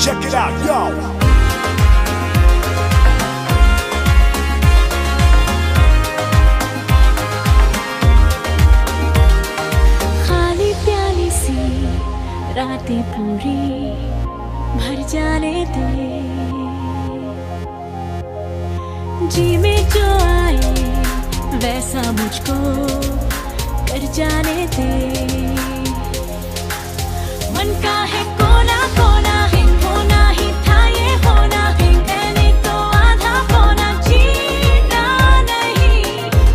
Check it out, yo. खाली प्याली सी रातें पूरी भर जाने दे, जी में जो आए वैसा मुझको कर जाने दे। मन का है कोना कोना है, होना ही था ये होना है, मैंने तो आधा होना जीना नहीं।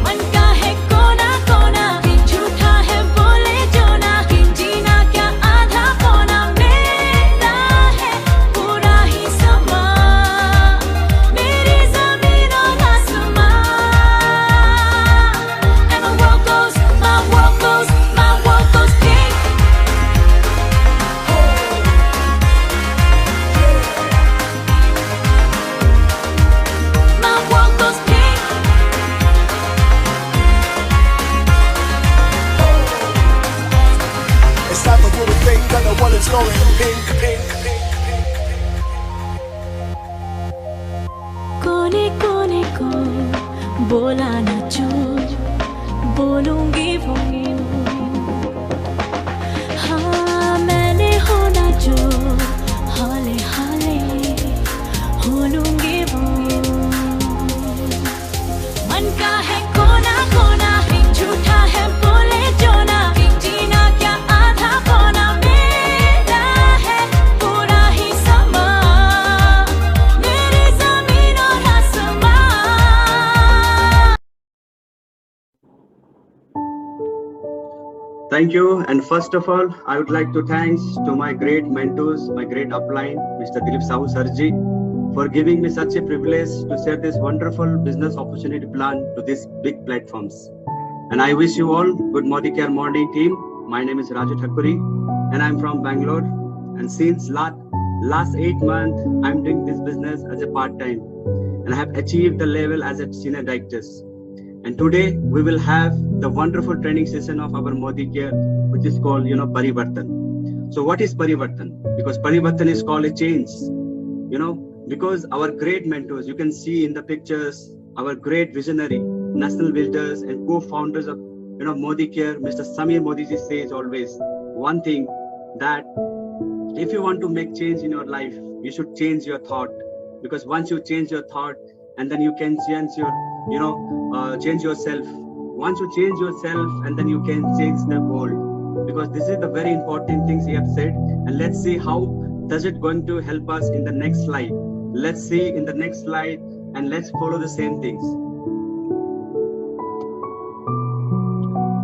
मन का है कोना कोना है, झूठा है बोले जो ना है, जीना क्या आधा होना मेरा है पूरा ही समा, मेरी ज़मीन और आसमां। And my world goes, my world goes, my world goes pink. My world goes pink. It's time for you to think that the world is going pink, pink, pink. कोने कोने को बोला न जो बोलूंगी वो, हाँ मैंने होना जो हाले हाले हो लूंगी वो। मन का है कोना कोना है, झूठा है बोले जो ना है, जीना क्या आधा होना मेरा है पूरा ही समा, मेरी ज़मीन और आसमां। Thank you. And first of all, I would like to thanks to my great mentors, my great upline, Mr. Dilip Sahu Sarji, for giving me such a privilege to share this wonderful business opportunity plan to these big platforms. And I wish you all good Modicare morning team. My name is Raju Thakuri and I'm from Bangalore. And since last 8 months, I'm doing this business as a part-time and I have achieved the level as a senior director. And today we will have the wonderful training session of our Modicare, which is called, Parivartan. So what is Parivartan? Because Parivartan is called a change, because our great mentors, you can see in the pictures, our great visionary, national builders and co-founders of, Modicare, Mr. Samir Modi ji says always one thing, that if you want to make change in your life, you should change your thought, because once you change your thought, and then you can change your, change yourself. Once you change yourself, and then you can change the world, because this is the very important things he have said. And let's see how does it going to help us in the next slide. Let's see in the next slide, and let's follow the same things.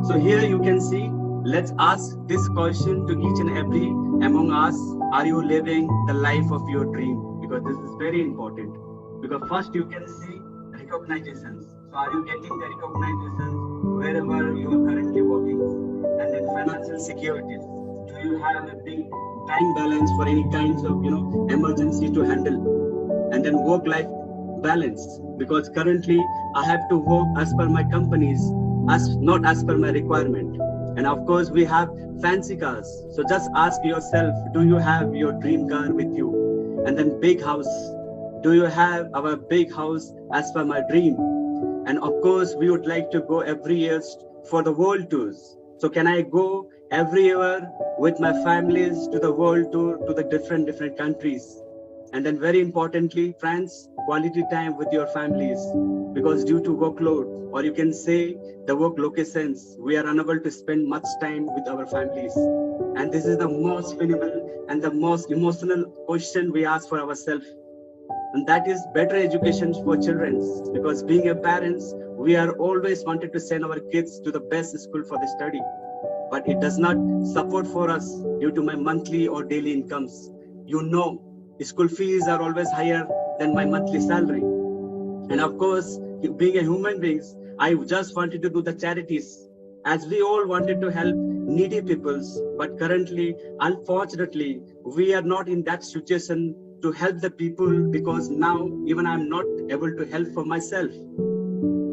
So here you can see, let's ask this question to each and every among us. Are you living the life of your dream? Because this is very important. Because first you can see recognitions. So are you getting the recognitions wherever you are currently working? And then financial securities. Do you have a big bank balance for any kinds of, emergency to handle? And then work-life balance. Because currently I have to work as per my companies, not as per my requirement. And of course we have fancy cars. So just ask yourself, do you have your dream car with you? And then big house. Do you have our big house as per my dream? And of course, we would like to go every year for the world tours. So can I go every year with my families to the world tour, to the different countries? And then very importantly, friends, quality time with your families. Because due to workload, or you can say the work locations, we are unable to spend much time with our families. And this is the most phenomenal and the most emotional question we ask for ourselves. And that is better education for children, because being a parents, we are always wanted to send our kids to the best school for the study, but it does not support for us due to my monthly or daily incomes. School fees are always higher than my monthly salary. And of course, being a human beings, I just wanted to do the charities, as we all wanted to help needy peoples, but currently, unfortunately, we are not in that situation to help the people, because now even I'm not able to help for myself.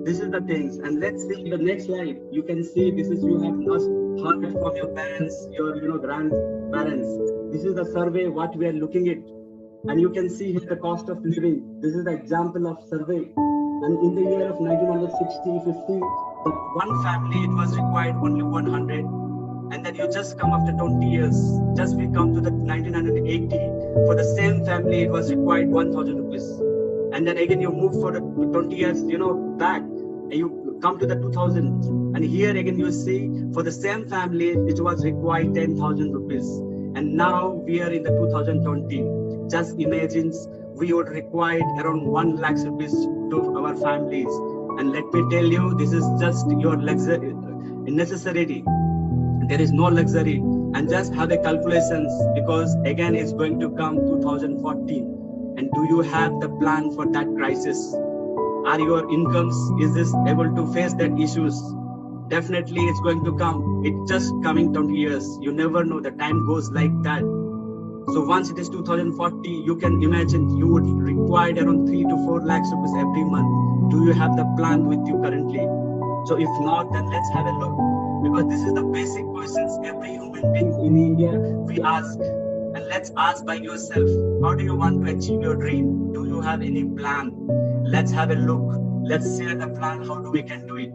This is the things. And let's see the next slide. You can see this is, you have lost heard from your parents, your grandparents. This is the survey what we are looking at. And you can see here the cost of living. This is the example of survey. And in the year of 1960, 50, the one family, it was required only 100. And then you just come after 20 years, just we come to the 1980, for the same family, it was required 1,000 rupees. And then again, you move for the 20 years, back, and you come to the 2000. And here again, you see, for the same family, it was required 10,000 rupees. And now we are in the 2020. Just imagine we would require around 1 lakh rupees to our families. And let me tell you, this is just your luxury, necessity. There is no luxury. And just have a calculations, because again, it's going to come 2014. And do you have the plan for that crisis? Are your incomes, is this able to face that issues? Definitely it's going to come. It's just coming 20 years. You never know, the time goes like that. So once it is 2040, you can imagine you would require around 3 to 4 lakhs rupees every month. Do you have the plan with you currently? So if not, then let's have a look. Because this is the basic questions every human being in India we ask. And let's ask by yourself, how do you want to achieve your dream? Do you have any plan? Let's have a look. Let's share the plan, how do we can do it?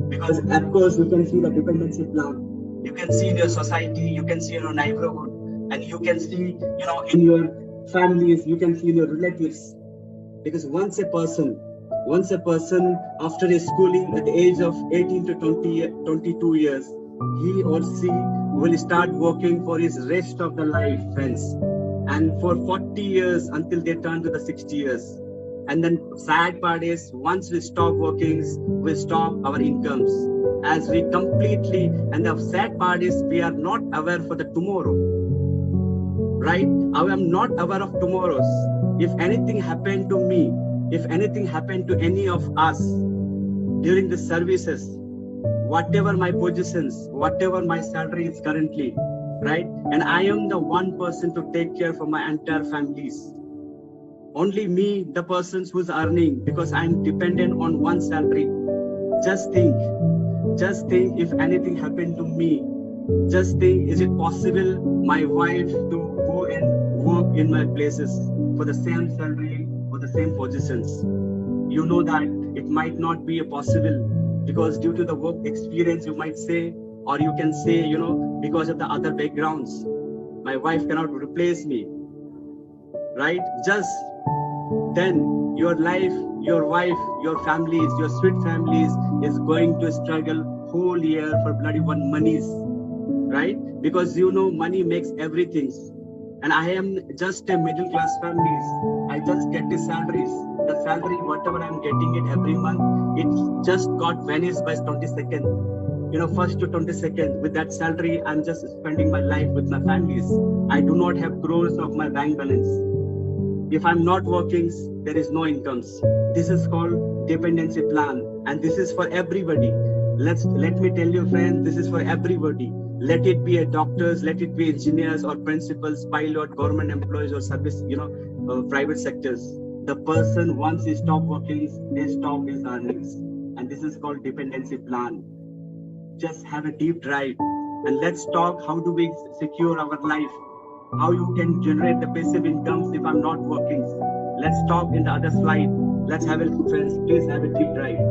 Because of course, you can see the dependency plan. You can see in your society, you can see in your neighborhood, and you can see, in your families, you can see in your relatives. Because once a person after his schooling at the age of 18 to 22 years, he or she will start working for his rest of the life, friends. And for 40 years until they turn to the 60 years. And then sad part is, once we stop working, we stop our incomes. As we completely, and the sad part is, we are not aware for the tomorrow. Right? I am not aware of tomorrows. If anything happened to me, if anything happened to any of us during the services, whatever my positions, whatever my salary is currently, right? And I am the one person to take care for my entire families. Only me, the persons who's earning, because I'm dependent on one salary. Just think if anything happened to me, just think, is it possible my wife to go and work in my places for the same salary, for the same positions? You know that it might not be possible, because due to the work experience, you might say, or you can say, because of the other backgrounds, my wife cannot replace me, right? Just then your life, your wife, your families, your sweet families is going to struggle whole year for bloody one monies, right? Because money makes everything. And I am just a middle class families. I just get the salaries. The salary, whatever I'm getting it every month, it just got vanished by 22nd. First to 22nd, with that salary, I'm just spending my life with my families. I do not have crores of my bank balance. If I'm not working, there is no incomes. This is called dependency plan. And this is for everybody. Let me tell you, friends, this is for everybody. Let it be a doctors, let it be engineers or principals, pilot, government employees or service, private sectors. The person, once he stop working, they stop his earnings. And this is called dependency plan. Just have a deep dive and let's talk, how do we secure our life? How you can generate the passive incomes if I'm not working? Let's talk in the other slide. Let's have a look, friends. Please have a deep dive.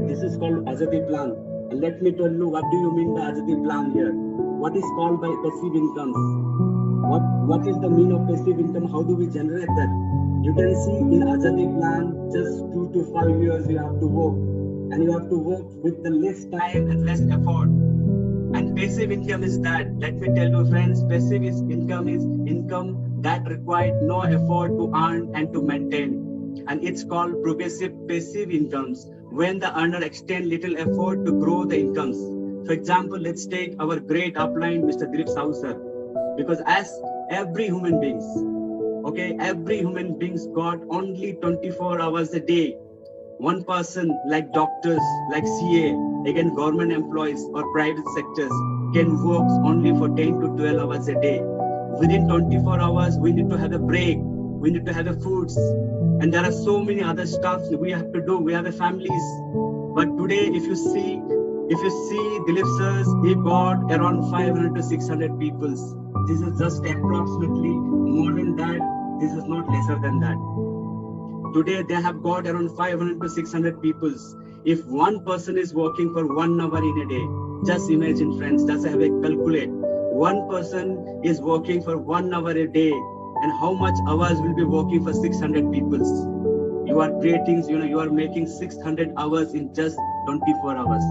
This is called Azadi plan. And let me tell you, what do you mean by Azadi plan here? What is called by passive incomes? What is the mean of passive income? How do we generate that? You can see in Azadi plan, just 2 to 5 years you have to work. And you have to work with the less time and less effort. And passive income is that, let me tell you, friends, passive income is income that required no effort to earn and to maintain. And it's called progressive passive incomes, when the earner extend little effort to grow the incomes. For example, let's take our great upline, Mr. Dilip Sahu sir. Because as every human beings, every human beings got only 24 hours a day. One person like doctors, like CA, again government employees or private sectors can work only for 10 to 12 hours a day. Within 24 hours, we need to have a break. We need to have a foods. And there are so many other stuff we have to do. We have a families. But today, if you see Dilip sirs, he got around 500 to 600 people. This is just approximately more than that. this is not lesser than that. Today, they have got around 500 to 600 people. If one person is working for 1 hour in a day, just imagine, friends, just have a calculate. One person is working for 1 hour a day, and how much hours will be working for 600 people? You are creating, you are making 600 hours in just 24 hours.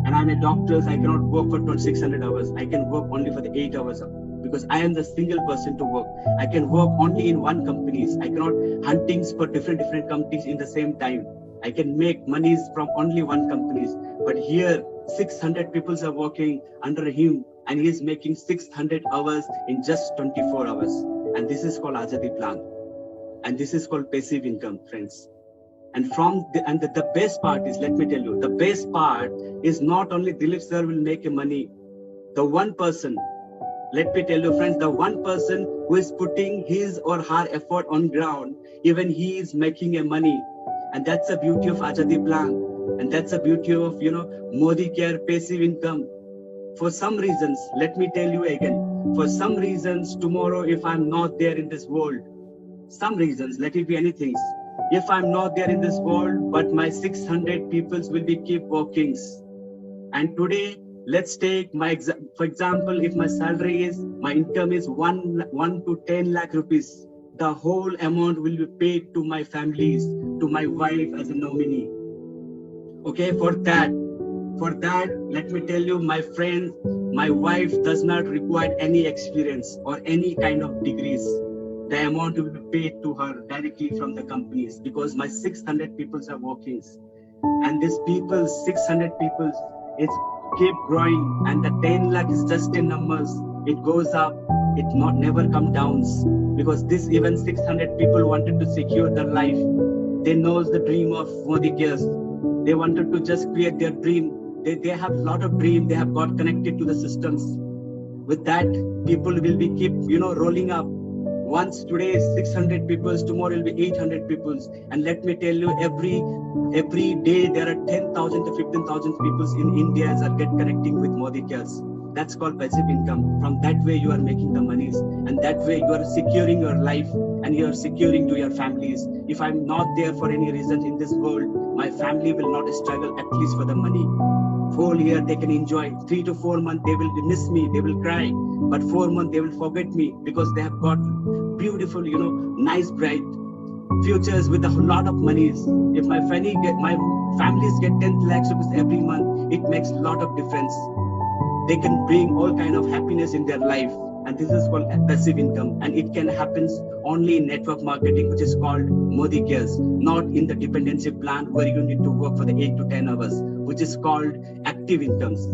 And I'm a doctor, so I cannot work for 600 hours. I can work only for the 8 hours because I am the single person to work. I can work only in one companies. I cannot hunting for different companies in the same time. I can make monies from only one companies. But here, 600 people are working under him, and he is making 600 hours in just 24 hours. And this is called Azadi Plan. And this is called passive income, friends. And the best part is, let me tell you, the best part is not only Dilip sir will make money. The one person, let me tell you, friends, the one person who is putting his or her effort on ground, even he is making a money. And that's the beauty of Azadi Plan. And that's the beauty of, Modi Care passive income. For some reasons, let me tell you again, for some reasons, tomorrow, if I'm not there in this world, some reasons, let it be anything. If I'm not there in this world, but my 600 peoples will be keep working. And today, let's take for example, if my salary is, my income is 1 to 10 lakh rupees, the whole amount will be paid to my families, to my wife as a nominee. Okay, for that, let me tell you, my friend, my wife does not require any experience or any kind of degrees. The amount will be paid to her directly from the companies because my 600 people are working. And these people, 600 people, it keep growing, and the 10 lakh is just in numbers. It goes up, it never come down, because this even 600 people wanted to secure their life. They know the dream of Modi Cares. They wanted to just create their dream. They have a lot of dream. They have got connected to the systems. With that, people will be keep rolling up. Once today is 600 people, tomorrow will be 800 people. And let me tell you, every day there are 10,000 to 15,000 people in India that get connecting with Modi Cares. That's called passive income. From that way, you are making the monies, and that way you are securing your life and you are securing to your families. If I'm not there for any reason in this world, my family will not struggle at least for the money. Whole year they can enjoy. 3 to 4 months they will miss me, they will cry. But 4 months they will forget me because they have got beautiful, nice, bright futures with a lot of monies. If my families get 10 lakhs rupees every month, it makes a lot of difference. They can bring all kind of happiness in their life. And this is called passive income. And it can happen only in network marketing, which is called Modi Cares, not in the dependency plan where you need to work for the 8 to 10 hours, which is called active incomes.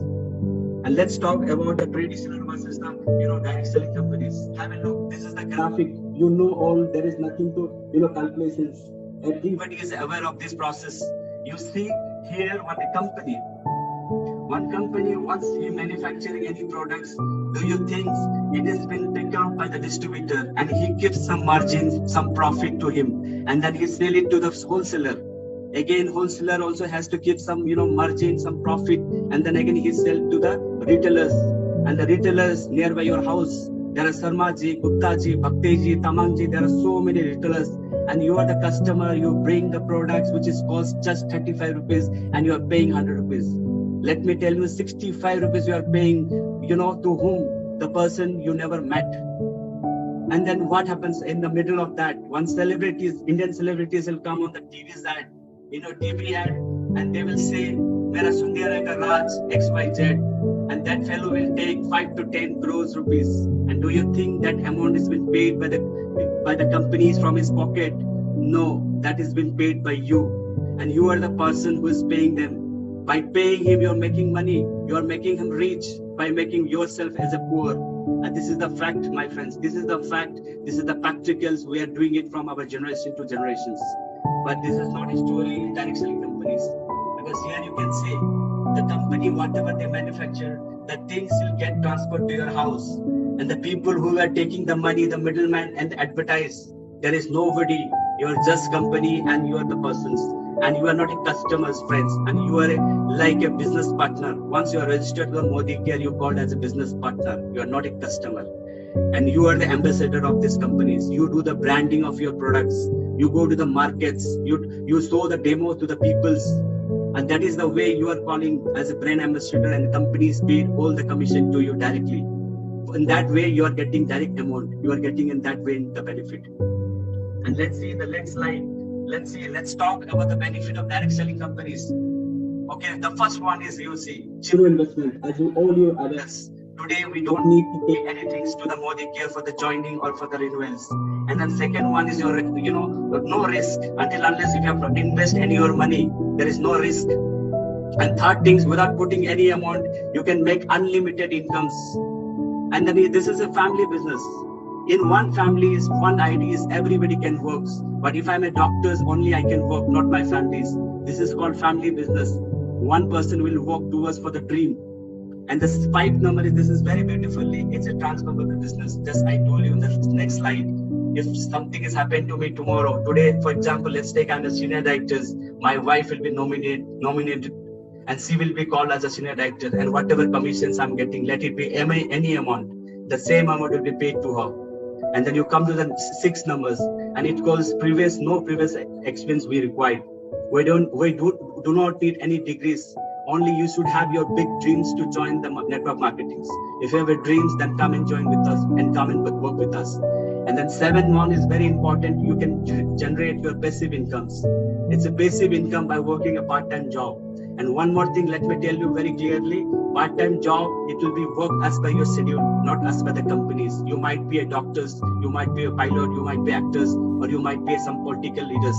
And let's talk about the traditional versus the direct selling companies. Have a look. This is the graphic. All, there is nothing to calculations. Everybody is aware of this process. You see here one company, once he manufacturing any products, do you think it has been picked up by the distributor and he gives some margin, some profit to him, and then he sell it to the wholesaler? Again, wholesaler also has to keep some, margin, some profit, and then again he sell to the retailers. And the retailers nearby your house, there are Sarmaji, Guptaji, Bhakteji, Tamangji, there are so many retailers, and you are the customer, you bring the products which is cost just 35 rupees and you are paying 100 rupees. Let me tell you, 65 rupees you are paying, to whom? The person you never met. And then what happens in the middle of that? One Indian celebrities will come on the TV's ad, TV ad, and they will say, Mera Sundara ka Raj XYZ, and that fellow will take 5 to 10 crores rupees. And do you think that amount has been paid by the companies from his pocket? No, that has been paid by you. And you are the person who is paying them. By paying him, you're making money. You're making him rich by making yourself as a poor. And this is the fact, my friends. This is the fact. This is the practicals. We are doing it from our generation to generations. But this is not a story in direct selling companies. Because here you can see the company, whatever they manufacture, the things will get transferred to your house. And the people who are taking the money, the middleman and the advertise, there is nobody. You're just company and you are the persons. And you are not a customer's friends, and you are like a business partner. Once you are registered to the Modi Care, you are called as a business partner. You are not a customer. and you are the ambassador of these companies. You do the branding of your products. You go to the markets. You show the demo to the peoples, and that is the way you are calling as a brand ambassador, and companies pay all the commission to you directly. In that way, you are getting direct amount. You are getting in that way the benefit. And let's see the next slide. Let's talk about the benefit of direct selling companies. Okay, the first one is you see zero investment. As you all your others, today we don't need to pay anything to the Modi Care for the joining or for the renewals. And then second one is your no risk until unless if you have to invest any your money, there is no risk. And third things, without putting any amount, you can make unlimited incomes. And then this is a family business. In one family is one idea is everybody can work. But if I'm a doctor, only I can work, not my families. This is called family business. One person will work towards for the dream. And this 5 number is, this is very beautifully, it's a transformable business. Just I told you in the next slide. If something is happening to me tomorrow, today, for example, let's take I'm a senior director. My wife will be nominated, and she will be called as a senior director. And whatever commissions I'm getting, let it be any amount, the same amount will be paid to her. And then you come to the 6 numbers, and it calls no previous experience we required. We do not need any degrees. Only you should have your big dreams to join the network marketing. If you have a dreams, then come and join with us and come and work with us. And then 7 one is very important. You can generate your passive incomes. It's a passive income by working a part-time job. And one more thing, let me tell you very clearly, part-time job, it will be work as per your schedule, not as per the companies. You might be a doctor, you might be a pilot, you might be actors, or you might be some political leaders.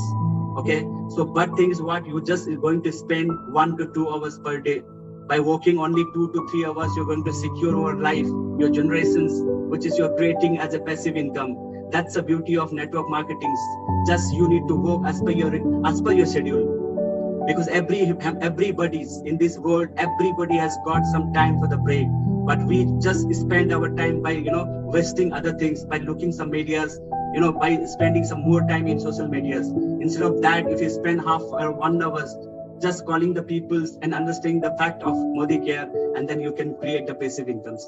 Okay, so but thing is what you just is going to spend 1 to 2 hours per day. By working only 2 to 3 hours, you're going to secure your life, your generations, which is you're creating as a passive income. That's the beauty of network marketing. Just you need to work as per your schedule. Because everybody's in this world, everybody has got some time for the break. But we just spend our time by wasting other things, by looking some medias, by spending some more time in social medias. Instead of that, if you spend half or 1 hour just calling the peoples and understanding the fact of Modi Care, and then you can create the passive incomes.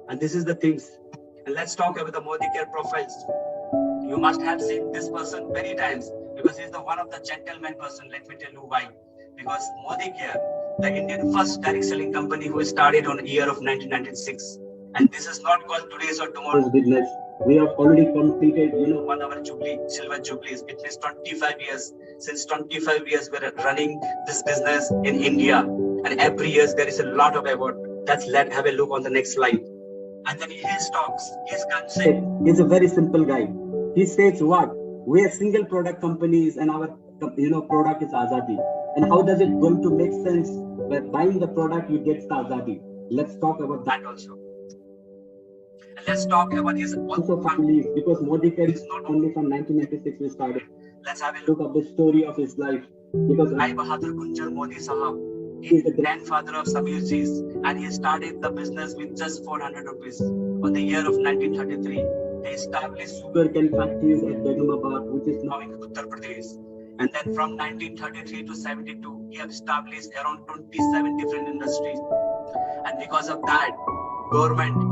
And this is the things. And let's talk about the Modi Care profiles. You must have seen this person many times because he's the one of the gentleman person. Let me tell you why. Because Modi Care, the Indian first direct selling company who started on the year of 1996. And this is not called today's or tomorrow's business. We have already completed, 1 hour jubilee, silver jubilees. It means 25 years. Since 25 years, we're running this business in India. And every year there is a lot of award. Let's have a look on the next slide. And then his talks, his concept is a very simple guy. He says what? We are single product companies and our product is Azadi. And how does it going to make sense? By buying the product, you get the Azadi. Let's talk about that also. And let's talk about his also families, because Modi Care is not only from 1996 we started. Let's have a look at the story of his life. Because Rai Bahadur Gunjar Modi Sahab, he is the grandfather of Samir Ji's, and he started the business with just 400 rupees. On the year of 1933, they established sugarcane factories at Begumabad, which is now in Uttar Pradesh. And then from 1933 to 72, he established around 27 different industries. And because of that,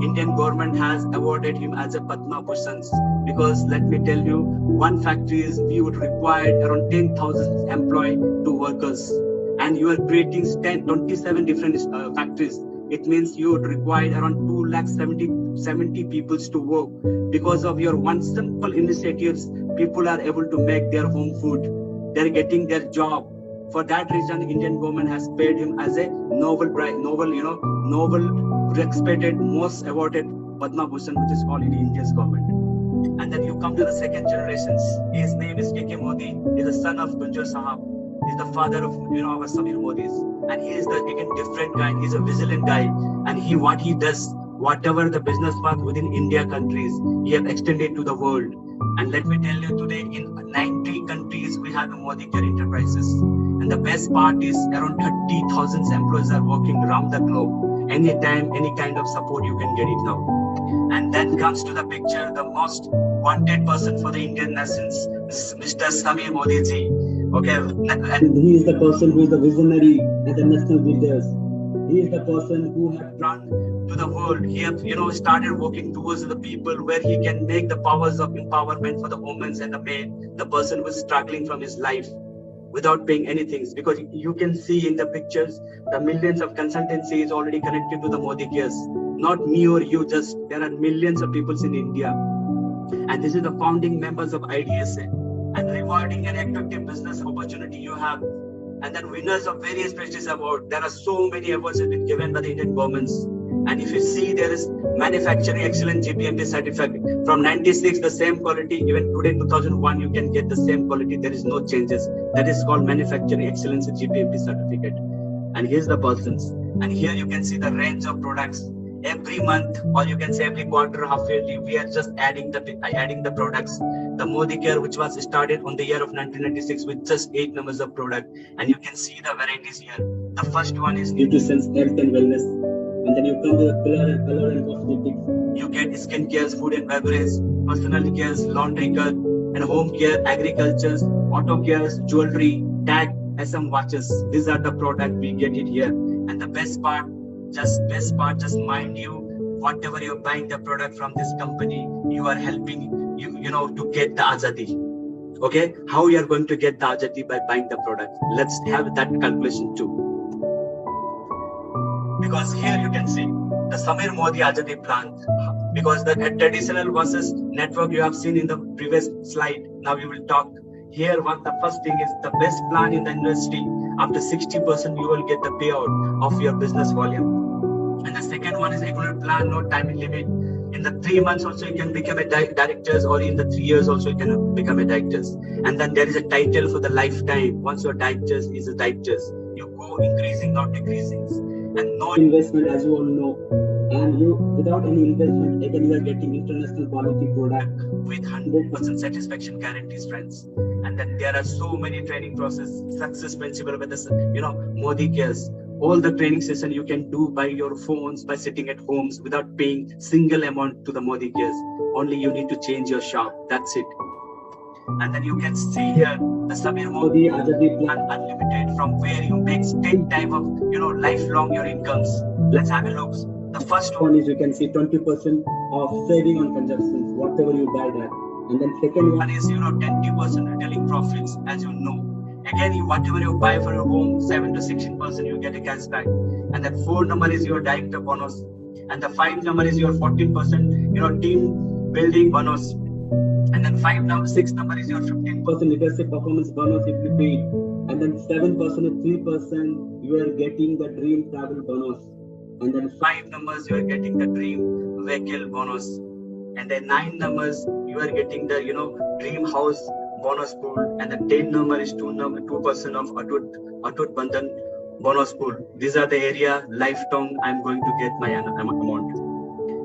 Indian government has awarded him as a Padma Bhushan, because let me tell you, one factory is we would require around 10,000 employee to workers, and you are creating 27 different factories. It means you would require around 270 people to work. Because of your one simple initiatives, people are able to make their home food. They're getting their job. For that reason, Indian government has paid him as a Nobel, respected, most awarded Padma Bhushan, which is called in India's government. And then you come to the second generations. His name is K.K. Modi. He's the son of Gunjar Sahab. He's the father of our Samir Modis. And he is the different guy. He's a vigilant guy. And what he does, whatever the business path within India countries, he has extended to the world. And let me tell you, today in 90 countries we have Modi Care Enterprises. And the best part is around 30,000 employees are working around the globe. Anytime, any kind of support you can get it now. And then comes to the picture, the most wanted person for the Indian nations, Mr. Samir Modi ji. Okay, and he is the person who is the visionary and the national leaders. He is the person who has run to the world. He have, started working towards the people where he can make the powers of empowerment for the women and the men, the person who is struggling from his life without paying anything. Because you can see in the pictures, the millions of consultancy is already connected to the Modi Cares. Not me or you, just there are millions of people in India. And this is the founding members of IDSA. And rewarding an attractive business opportunity you have. And then winners of various prestigious awards. There are so many awards that have been given by the Indian governments. And if you see, there is manufacturing excellence GPMP certificate from 96, the same quality. Even today, 2001, you can get the same quality. There is no changes. That is called manufacturing excellence GPMP certificate. And here's the persons. And here you can see the range of products. Every month, or you can say every quarter, half yearly, we are just adding the products. The Modi Care, which was started on the year of 1996 with just 8 numbers of product, and you can see the varieties here. The first one is nutrition, health and wellness, and then you come to the color and cosmetics. You get skin cares, food and beverage, personal cares, laundry care, and home care, agriculture, auto cares, jewelry, tag, SM watches. These are the product we get it here, and the best part, just mind you, whatever you're buying the product from this company, you are helping to get the Azadi. Okay, how you are going to get the Azadi by buying the product? Let's have that calculation too. Because here you can see the Samir Modi Azadi plan. Because the traditional versus network you have seen in the previous slide. Now we will talk here. What the first thing is, the best plan in the industry. After 60%, you will get the payout of your business volume. And the second one is regular plan, no time limit. In the 3 months also you can become a directors, or in the 3 years also you can become a directors. And then there is a title for the lifetime. Once your directors is a directors, you go increasing, not decreasing. And no investment, as you all know. And you, without any investment, again you are getting international quality product with 100% satisfaction guarantees, friends. And then there are so many training process, success principle with this, Modi Cares. All the training session you can do by your phones, by sitting at homes without paying single amount to the Modi Cares. Only you need to change your shop. That's it. And then you can see here the Samir Modi Azadi Plan Unlimited, from where you make 10 times of lifelong your incomes. Let's have a look. The first one is, you can see 20% of saving on consumption, whatever you buy that. And then second one is 20% retailing profits, as you know. Again, whatever you buy for your home, 7 to 16% you get a cashback. And then 4 number is your director bonus. And the 5 number is your 14% team building bonus. And then 6 number is your 15% leadership performance bonus if you pay. And then 7% and 3% you are getting the dream travel bonus. And then 5 numbers you are getting the dream vehicle bonus. And then 9 numbers you are getting the dream house bonus pool. And the 10 number is 2% of Atut Bandhan bonus pool. These are the area lifetime I'm going to get my amount.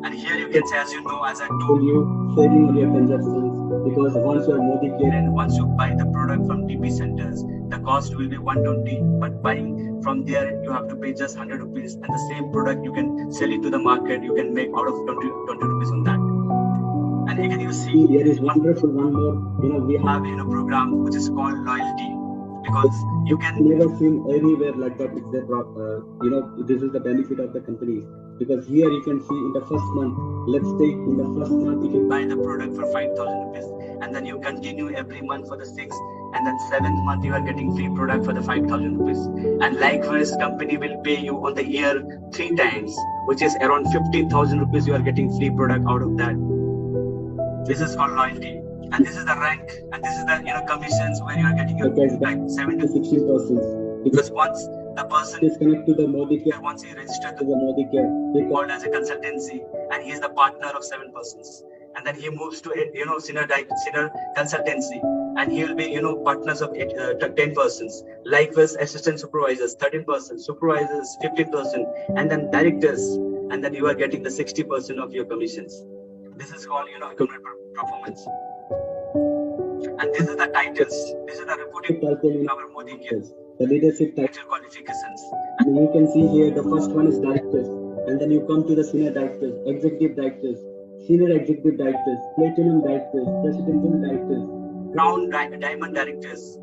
And here you can say, as you know, as I told you, saving on your consumptions. Because once you are Modi Care and once you buy the product from DP centers, the cost will be 120. But buying from there, you have to pay just 100 rupees. And the same product, you can sell it to the market. You can make out of 20 rupees on that. And again, you see, there is wonderful one more. We have a program which is called loyalty. Because you can never see anywhere like that. It's this is the benefit of the companies. Because here you can see in the first month, let's take in the first month, if you buy the product for 5,000 rupees, and then you continue every month for the 6th, and then 7th month you are getting free product for the 5,000 rupees. And likewise, company will pay you on the year 3 times, which is around 15,000 rupees. You are getting free product out of that. This is called loyalty. And this is the rank, and this is the commissions where you are getting your cashback 7 to 16%. Because once the person is connected to the Modi Care, once he registered to the Modi Care, he called as a consultancy, and he is the partner of 7 persons. And then he moves to senior consultancy, and he will be partners of 10 persons. Likewise, assistant supervisors 13%, supervisors 15%, and then directors, and then you are getting the 60% of your commissions. This is called economic performance. And this is the titles. This is the reporting title in our Modi Cares. The leadership title qualifications. And you can see here the first one is directors. And then you come to the senior directors, executive directors, senior executive directors, platinum directors, presidential directors, crown diamond directors,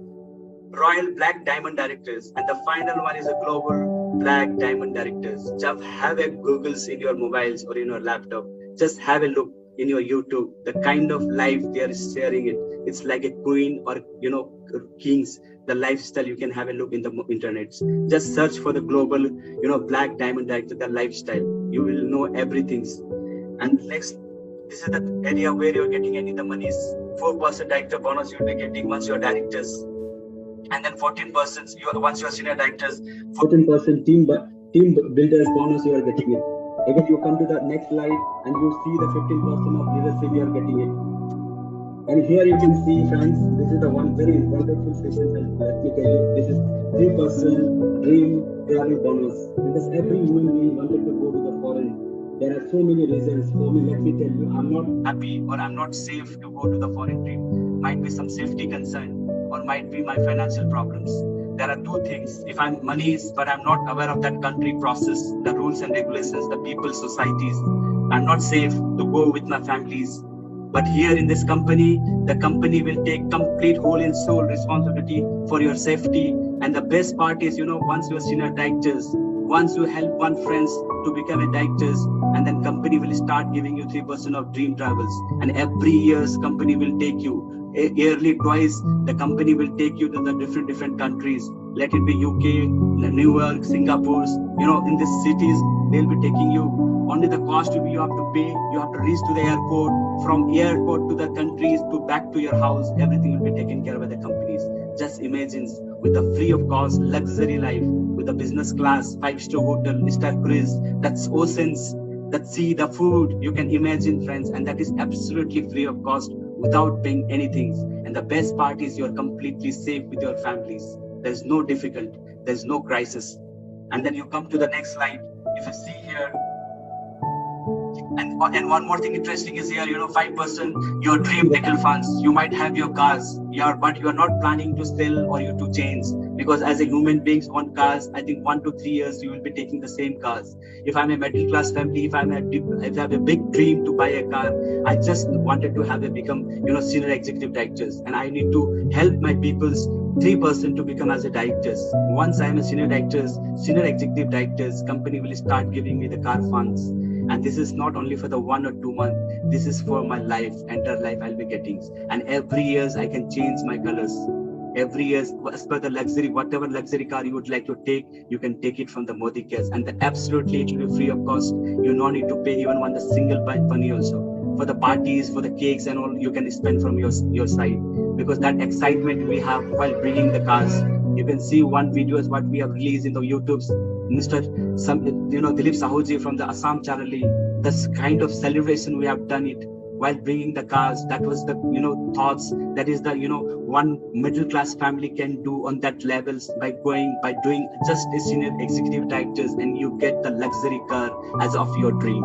royal black diamond directors. And the final one is a global black diamond directors. Just have a Googles in your mobiles or in your laptop. Just have a look in your YouTube, the kind of life they are sharing it. It's like a queen or, kings, the lifestyle. You can have a look in the internet. Just search for the global, black diamond director, the lifestyle. You will know everything. And next, this is the area where you're getting any the monies. 4% director bonus you'll be getting once you're directors. And then 14% once you're senior directors, 14% team builders bonus you are getting it. Again, you come to the next slide and you see the 15% of leadership you are getting it. And here you can see, friends, this is the one very wonderful session. And let me tell you, this is 3% dream travel bonus. Because every human being wanted to go to the foreign. There are so many reasons for me. Let me tell you, I'm not happy or I'm not safe to go to the foreign trip. Might be some safety concern or might be my financial problems. There are two things. If I'm monies, but I'm not aware of that country process, the rules and regulations, the people, societies, I'm not safe to go with my families. But here in this company, the company will take complete whole and soul responsibility for your safety. And the best part is, once you're senior directors, once you help one friends to become a directors, and then company will start giving you 3% of dream travels. And every year's company will take you. Yearly twice, the company will take you to the different countries. Let it be UK, New York, Singapore. In these cities, they'll be taking you. Only the cost you have to pay. You have to reach to the airport. From airport to the countries to back to your house, everything will be taken care of by the companies. Just imagine with a free of cost luxury life, with a business class, 5-star hotel, star cruise, that's oceans, that sea, the food. You can imagine, friends, and that is absolutely free of cost without paying anything. And the best part is you're completely safe with your families. There's no difficult, there's no crisis. And then you come to the next slide. If you see here, and one more thing interesting is here, 5% your dream vehicle funds. You might have your cars, but you are not planning to sell or you to change, because as a human beings on cars, I think 1 to 3 years you will be taking the same cars. If I'm a middle class family, if I have a big dream to buy a car, I just wanted to have become senior executive directors, and I need to help my people's 3% to become as a directors. Once I'm a senior executive directors, company will start giving me the car funds. And this is not only for the 1 or 2 months, this is for my life, entire life I'll be getting. And every year I can change my colors. Every year, as per the luxury, whatever luxury car you would like to take, you can take it from the Modi Cares. And absolutely it will be free of cost. You don't need to pay even one the single penny also. For the parties, for the cakes and all, you can spend from your side. Because that excitement we have while bringing the cars. You can see one video is what we have released in the YouTube's. Dilip Sahuji from the Assam Charali, this kind of celebration we have done it while bringing the cars. That was the thoughts, that is the one middle class family can do on that levels by doing just a senior executive directors, and you get the luxury car as of your dream.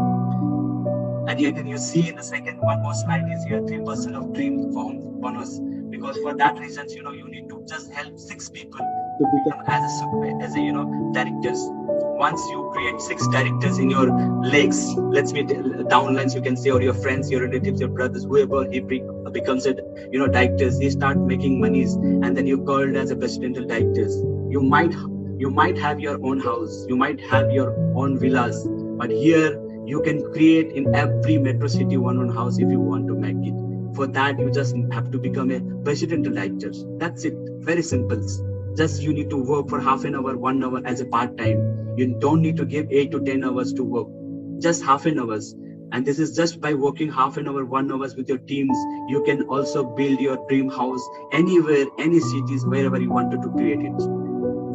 And then you see in the second one more slide is here 3% of dream bonus, because for that reasons you need to just help 6 people to become as a directors. Once you create 6 directors in your legs, let's be downlines, you can say, or your friends, your relatives, your brothers, whoever he becomes a directors, he start making monies, and then you called as a presidential directors. You might have your own house, you might have your own villas, but here you can create in every metro city one house if you want to make it. For that, you just have to become a presidential director. That's it. Very simple. Just you need to work for half an hour, 1 hour as a part-time. You don't need to give 8 to 10 hours to work. Just half an hour. And this is just by working half an hour, 1 hour with your teams, you can also build your dream house anywhere, any cities, wherever you wanted to create it.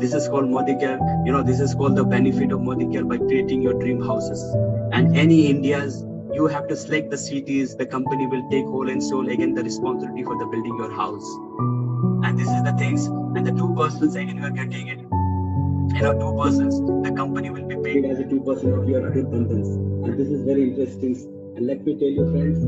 This is called Modi Care. This is called the benefit of Modi Care, by creating your dream houses. And any India's, you have to select the cities, the company will take whole and soul again the responsibility for the building your house. And this is the things, and the 2% again you are getting it. 2%, the company will be paid as a 2% of your abundance. And this is very interesting. And let me tell you, friends,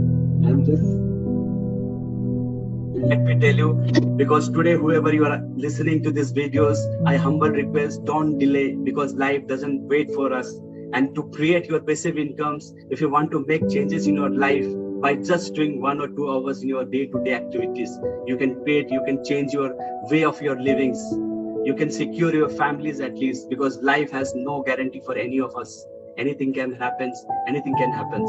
let me tell you, because today whoever you are listening to these videos, I humble request, don't delay, because life doesn't wait for us. And to create your passive incomes, if you want to make changes in your life by just doing 1 or 2 hours in your day-to-day activities, you can change your way of your livings. you can secure your families at least, because life has no guarantee for any of us. Anything can happen, anything can happen.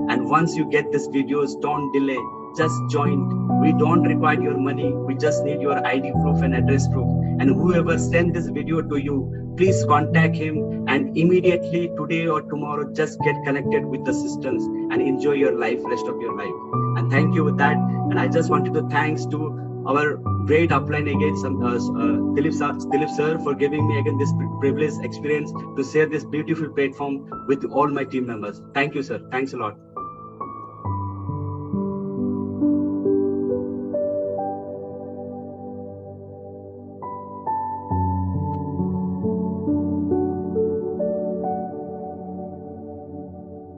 And once you get these videos, don't delay, just join. We don't require your money, we just need your ID proof and address proof. And whoever sent this video to you, please contact him, and immediately today or tomorrow, just get connected with the systems and enjoy your life, rest of your life. And thank you with that. And I just wanted to thanks to our great upline again, Dilip sir, for giving me again this privileged experience to share this beautiful platform with all my team members. Thank you, sir. Thanks a lot.